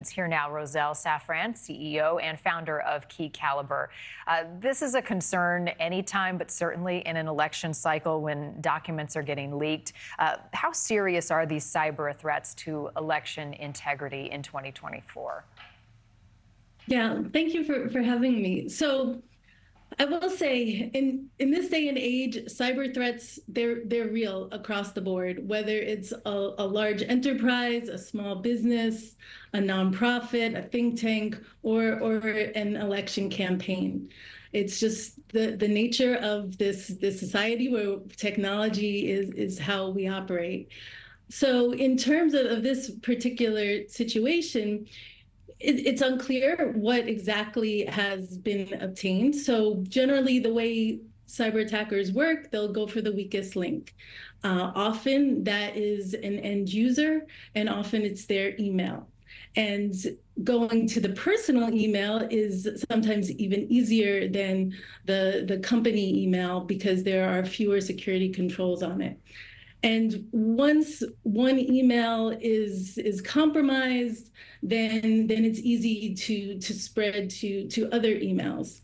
It's here now, Roselle Safran, CEO and founder of Key Caliber. This is a concern anytime, but certainly in an election cycle when documents are getting leaked. How serious are these cyber threats to election integrity in 2024? Yeah, thank you for having me. So I will say in this day and age, cyber threats, they're real across the board, whether it's a large enterprise, a small business, a nonprofit, a think tank, or an election campaign. It's just the nature of this society where technology is how we operate. So in terms of this particular situation, it's unclear what exactly has been obtained. So generally, the way cyber attackers work, they'll go for the weakest link. Often that is an end user, and often it's their email. And going to the personal email is sometimes even easier than the company email because there are fewer security controls on it. And once one email is compromised, then it's easy to spread to other emails.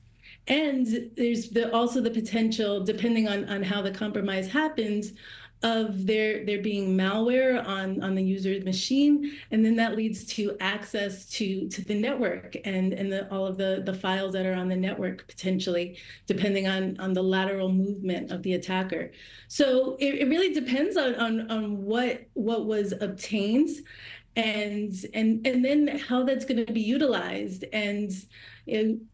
And there's also the potential, depending on how the compromise happens, of there being malware on the user's machine, and then that leads to access to the network and all of the files that are on the network potentially, depending on the lateral movement of the attacker. So it really depends on what was obtained and then how that's going to be utilized. And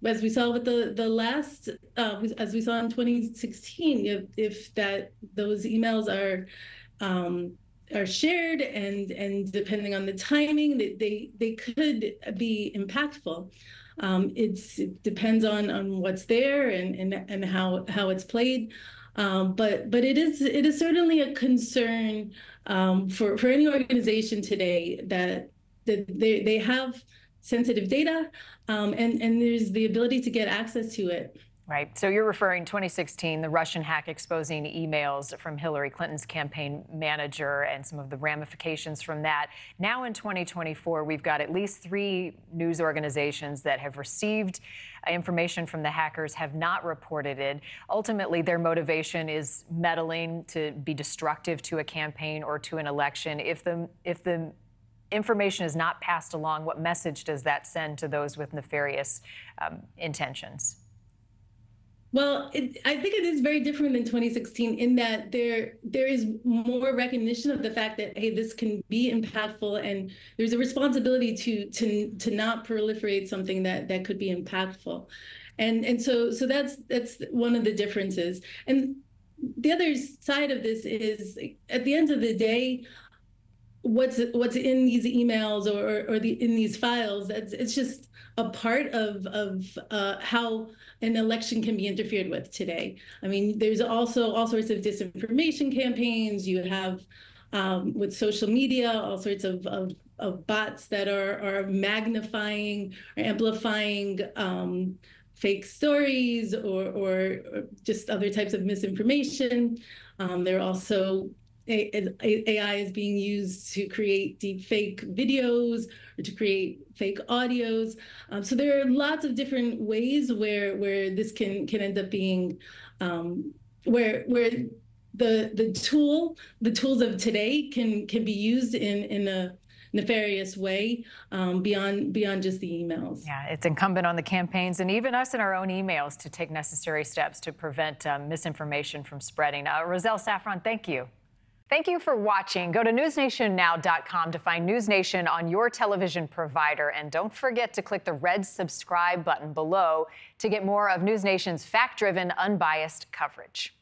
as we saw with the last, as we saw in 2016, if those emails are shared and depending on the timing, they could be impactful. It depends on what's there and how it's played. But it is certainly a concern for any organization today that they have sensitive data and there's the ability to get access to it. Right. So you're referring 2016, the Russian hack exposing emails from Hillary Clinton's campaign manager and some of the ramifications from that. Now in 2024, we've got at least 3 news organizations that have received information from the hackers, have not reported it. Ultimately, their motivation is meddling to be destructive to a campaign or to an election. If the information is not passed along, what message does that send to those with nefarious intentions? Well, I think it is very different than 2016 in that there is more recognition of the fact that, hey, this can be impactful, and there's a responsibility to not proliferate something that could be impactful, and so that's one of the differences. And the other side of this is, at the end of the day, what's in these emails or in these files, it's just a part of how an election can be interfered with today. I mean, there's also all sorts of disinformation campaigns. You have with social media, all sorts of bots that are magnifying or amplifying fake stories or just other types of misinformation. There are also AI is being used to create deep fake videos or to create fake audios. So there are lots of different ways where this can end up being where the tools of today can be used in a nefarious way beyond just the emails. Yeah, it's incumbent on the campaigns and even us in our own emails to take necessary steps to prevent misinformation from spreading. Roselle Safran, thank you. Thank you for watching. Go to NewsNationNow.com to find NewsNation on your television provider. And don't forget to click the red subscribe button below to get more of NewsNation's fact-driven, unbiased coverage.